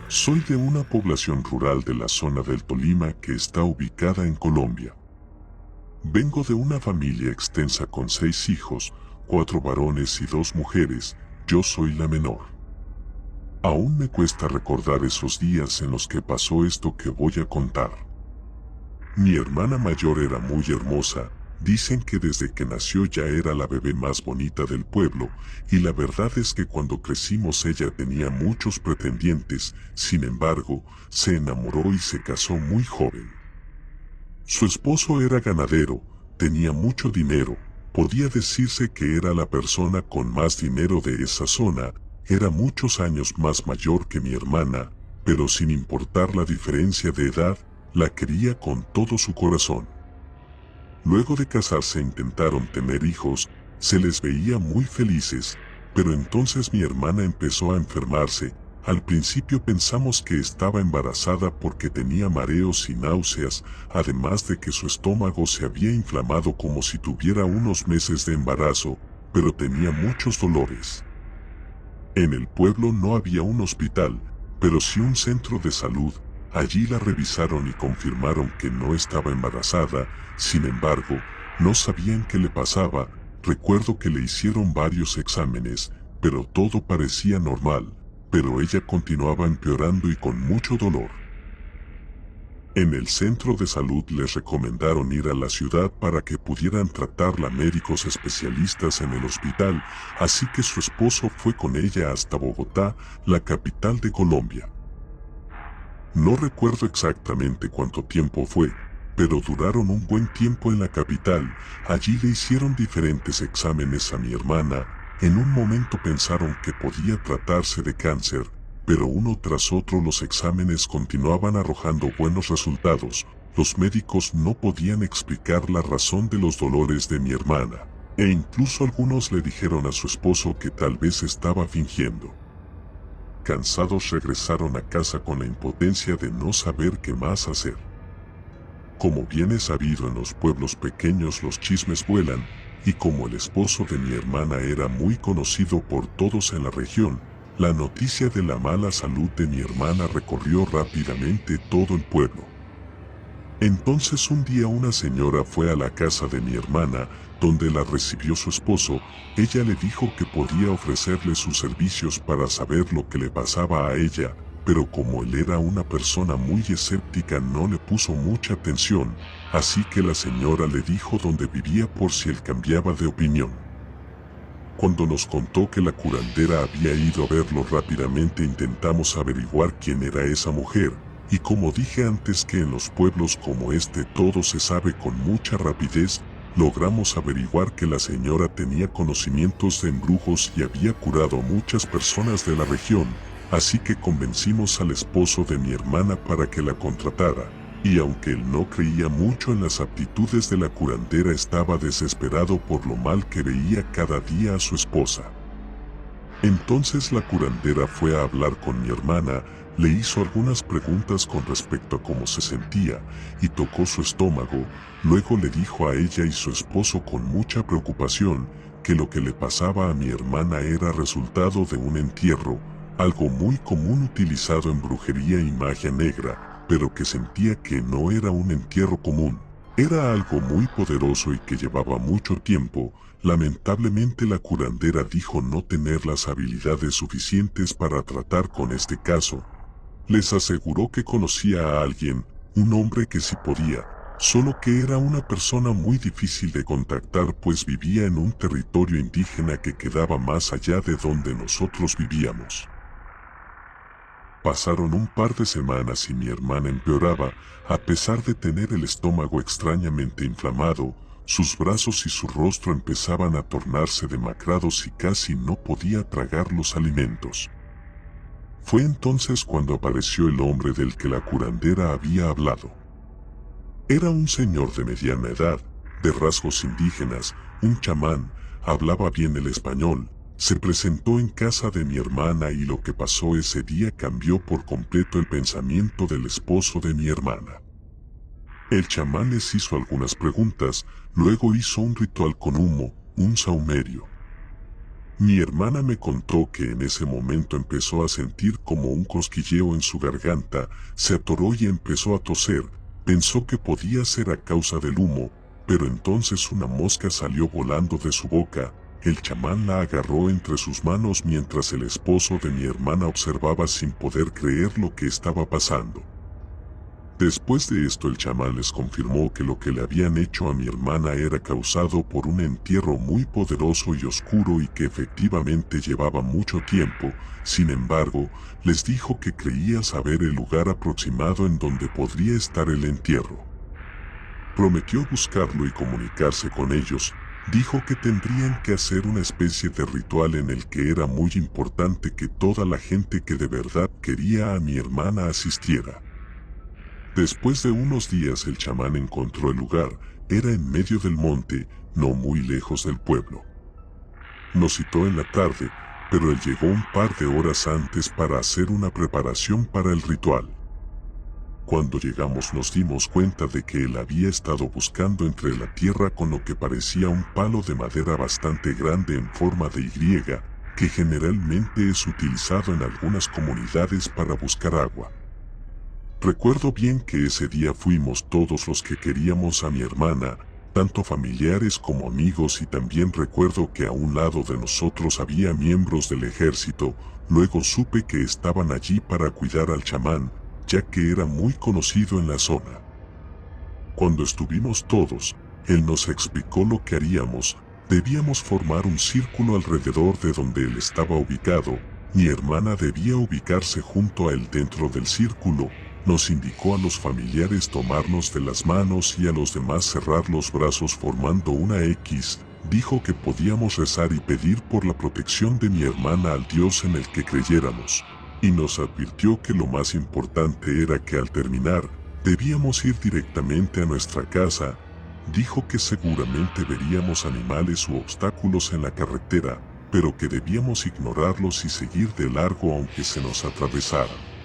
Soy de una población rural de la zona del Tolima que está ubicada en Colombia. Vengo de una familia extensa con 6 hijos, 4 varones y 2 mujeres. Yo soy la menor. Aún me cuesta recordar esos días en los que pasó esto que voy a contar. Mi hermana mayor era muy hermosa. Dicen que desde que nació ya era la bebé más bonita del pueblo, y la verdad es que cuando crecimos ella tenía muchos pretendientes. Sin embargo, se enamoró y se casó muy joven. Su esposo era ganadero, tenía mucho dinero, podía decirse que era la persona con más dinero de esa zona, era muchos años más mayor que mi hermana, pero sin importar la diferencia de edad, la quería con todo su corazón. Luego de casarse intentaron tener hijos, se les veía muy felices, pero entonces mi hermana empezó a enfermarse. Al principio pensamos que estaba embarazada porque tenía mareos y náuseas, además de que su estómago se había inflamado como si tuviera unos meses de embarazo, pero tenía muchos dolores. En el pueblo no había un hospital, pero sí un centro de salud. Allí la revisaron y confirmaron que no estaba embarazada. Sin embargo, no sabían qué le pasaba. Recuerdo que le hicieron varios exámenes, pero todo parecía normal, pero ella continuaba empeorando y con mucho dolor. En el centro de salud les recomendaron ir a la ciudad para que pudieran tratarla médicos especialistas en el hospital, así que su esposo fue con ella hasta Bogotá, la capital de Colombia. No recuerdo exactamente cuánto tiempo fue, pero duraron un buen tiempo en la capital. Allí le hicieron diferentes exámenes a mi hermana. En un momento pensaron que podía tratarse de cáncer, pero uno tras otro los exámenes continuaban arrojando buenos resultados. Los médicos no podían explicar la razón de los dolores de mi hermana, e incluso algunos le dijeron a su esposo que tal vez estaba fingiendo. Cansados regresaron a casa con la impotencia de no saber qué más hacer. Como bien es sabido, en los pueblos pequeños los chismes vuelan, y como el esposo de mi hermana era muy conocido por todos en la región, la noticia de la mala salud de mi hermana recorrió rápidamente todo el pueblo. Entonces un día una señora fue a la casa de mi hermana, donde la recibió su esposo. Ella le dijo que podía ofrecerle sus servicios para saber lo que le pasaba a ella, pero como él era una persona muy escéptica no le puso mucha atención, así que la señora le dijo dónde vivía por si él cambiaba de opinión. Cuando nos contó que la curandera había ido a verlo, rápidamente intentamos averiguar quién era esa mujer, y como dije antes que en los pueblos como este todo se sabe con mucha rapidez, logramos averiguar que la señora tenía conocimientos de embrujos y había curado a muchas personas de la región, así que convencimos al esposo de mi hermana para que la contratara, y aunque él no creía mucho en las aptitudes de la curandera, estaba desesperado por lo mal que veía cada día a su esposa. Entonces la curandera fue a hablar con mi hermana, le hizo algunas preguntas con respecto a cómo se sentía, y tocó su estómago. Luego le dijo a ella y su esposo con mucha preocupación que lo que le pasaba a mi hermana era resultado de un entierro, algo muy común utilizado en brujería y magia negra, pero que sentía que no era un entierro común. Era algo muy poderoso y que llevaba mucho tiempo. Lamentablemente la curandera dijo no tener las habilidades suficientes para tratar con este caso. Les aseguró que conocía a alguien, un hombre que sí podía, solo que era una persona muy difícil de contactar pues vivía en un territorio indígena que quedaba más allá de donde nosotros vivíamos. Pasaron un par de semanas y mi hermana empeoraba, a pesar de tener el estómago extrañamente inflamado. Sus brazos y su rostro empezaban a tornarse demacrados y casi no podía tragar los alimentos. Fue entonces cuando apareció el hombre del que la curandera había hablado. Era un señor de mediana edad, de rasgos indígenas, un chamán, hablaba bien el español. Se presentó en casa de mi hermana y lo que pasó ese día cambió por completo el pensamiento del esposo de mi hermana. El chamán les hizo algunas preguntas, luego hizo un ritual con humo, un saumerio. Mi hermana me contó que en ese momento empezó a sentir como un cosquilleo en su garganta, se atoró y empezó a toser. Pensó que podía ser a causa del humo, pero entonces una mosca salió volando de su boca. El chamán la agarró entre sus manos mientras el esposo de mi hermana observaba sin poder creer lo que estaba pasando. Después de esto el chamán les confirmó que lo que le habían hecho a mi hermana era causado por un entierro muy poderoso y oscuro y que efectivamente llevaba mucho tiempo. Sin embargo, les dijo que creía saber el lugar aproximado en donde podría estar el entierro. Prometió buscarlo y comunicarse con ellos. Dijo que tendrían que hacer una especie de ritual en el que era muy importante que toda la gente que de verdad quería a mi hermana asistiera. Después de unos días el chamán encontró el lugar, era en medio del monte, no muy lejos del pueblo. Nos citó en la tarde, pero él llegó un par de horas antes para hacer una preparación para el ritual. Cuando llegamos nos dimos cuenta de que él había estado buscando entre la tierra con lo que parecía un palo de madera bastante grande en forma de Y, que generalmente es utilizado en algunas comunidades para buscar agua. Recuerdo bien que ese día fuimos todos los que queríamos a mi hermana, tanto familiares como amigos, y también recuerdo que a un lado de nosotros había miembros del ejército. Luego supe que estaban allí para cuidar al chamán, ya que era muy conocido en la zona. Cuando estuvimos todos, él nos explicó lo que haríamos. Debíamos formar un círculo alrededor de donde él estaba ubicado. Mi hermana debía ubicarse junto a él dentro del círculo. Nos indicó a los familiares tomarnos de las manos y a los demás cerrar los brazos formando una X. Dijo que podíamos rezar y pedir por la protección de mi hermana al Dios en el que creyéramos. Y nos advirtió que lo más importante era que al terminar, debíamos ir directamente a nuestra casa. Dijo que seguramente veríamos animales u obstáculos en la carretera, pero que debíamos ignorarlos y seguir de largo aunque se nos atravesaran.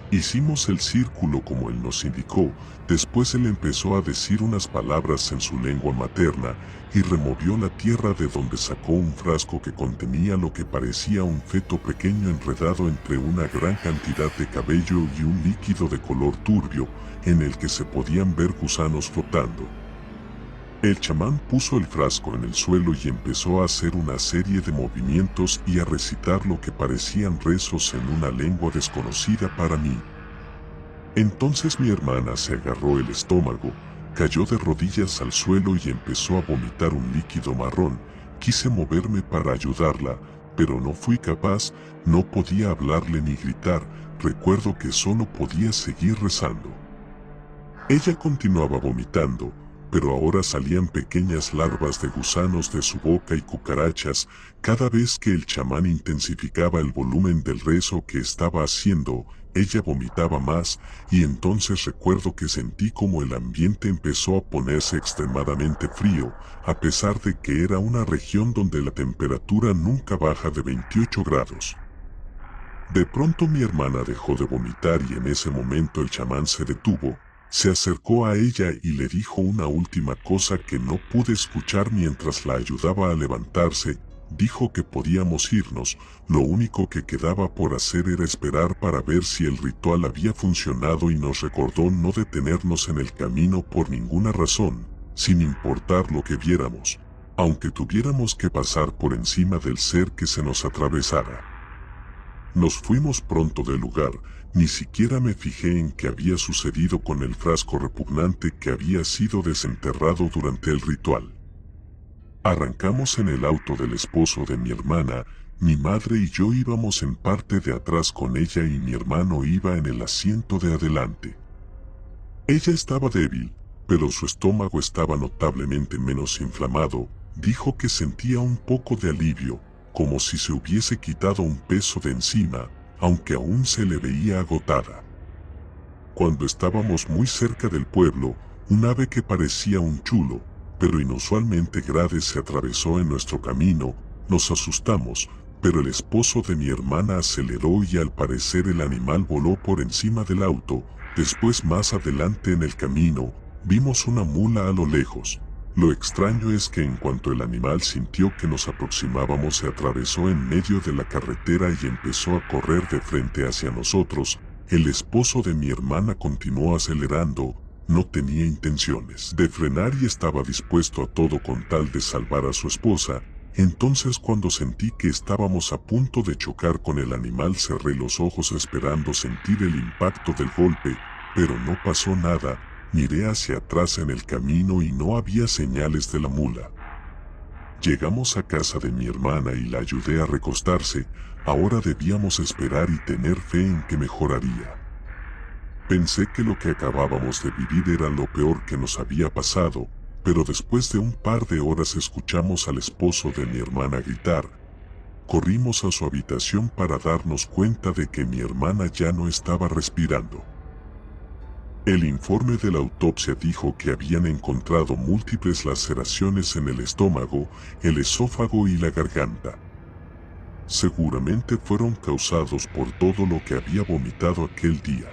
Hicimos el círculo como él nos indicó. Después él empezó a decir unas palabras en su lengua materna y removió la tierra de donde sacó un frasco que contenía lo que parecía un feto pequeño enredado entre una gran cantidad de cabello y un líquido de color turbio en el que se podían ver gusanos flotando. El chamán puso el frasco en el suelo y empezó a hacer una serie de movimientos y a recitar lo que parecían rezos en una lengua desconocida para mí. Entonces mi hermana se agarró el estómago, cayó de rodillas al suelo y empezó a vomitar un líquido marrón. Quise moverme para ayudarla, pero no fui capaz, no podía hablarle ni gritar. Recuerdo que solo podía seguir rezando. Ella continuaba vomitando, pero ahora salían pequeñas larvas de gusanos de su boca y cucarachas. Cada vez que el chamán intensificaba el volumen del rezo que estaba haciendo, ella vomitaba más, y entonces recuerdo que sentí como el ambiente empezó a ponerse extremadamente frío, a pesar de que era una región donde la temperatura nunca baja de 28 grados. De pronto mi hermana dejó de vomitar y en ese momento el chamán se detuvo. Se acercó a ella y le dijo una última cosa que no pude escuchar mientras la ayudaba a levantarse. Dijo que podíamos irnos, lo único que quedaba por hacer era esperar para ver si el ritual había funcionado, y nos recordó no detenernos en el camino por ninguna razón, sin importar lo que viéramos, aunque tuviéramos que pasar por encima del ser que se nos atravesara. Nos fuimos pronto del lugar. Ni siquiera me fijé en qué había sucedido con el frasco repugnante que había sido desenterrado durante el ritual. Arrancamos en el auto del esposo de mi hermana. Mi madre y yo íbamos en parte de atrás con ella y mi hermano iba en el asiento de adelante. Ella estaba débil, pero su estómago estaba notablemente menos inflamado. Dijo que sentía un poco de alivio, como si se hubiese quitado un peso de encima, aunque aún se le veía agotada. Cuando estábamos muy cerca del pueblo, un ave que parecía un chulo, pero inusualmente grande, se atravesó en nuestro camino. Nos asustamos, pero el esposo de mi hermana aceleró y al parecer el animal voló por encima del auto. Después, más adelante en el camino, vimos una mula a lo lejos. Lo extraño es que en cuanto el animal sintió que nos aproximábamos se atravesó en medio de la carretera y empezó a correr de frente hacia nosotros. El esposo de mi hermana continuó acelerando, no tenía intenciones de frenar y estaba dispuesto a todo con tal de salvar a su esposa. Entonces cuando sentí que estábamos a punto de chocar con el animal cerré los ojos esperando sentir el impacto del golpe, pero no pasó nada. Miré hacia atrás en el camino y no había señales de la mula. Llegamos a casa de mi hermana y la ayudé a recostarse. Ahora debíamos esperar y tener fe en que mejoraría. Pensé que lo que acabábamos de vivir era lo peor que nos había pasado, pero después de un par de horas escuchamos al esposo de mi hermana gritar. Corrimos a su habitación para darnos cuenta de que mi hermana ya no estaba respirando. El informe de la autopsia dijo que habían encontrado múltiples laceraciones en el estómago, el esófago y la garganta. Seguramente fueron causados por todo lo que había vomitado aquel día.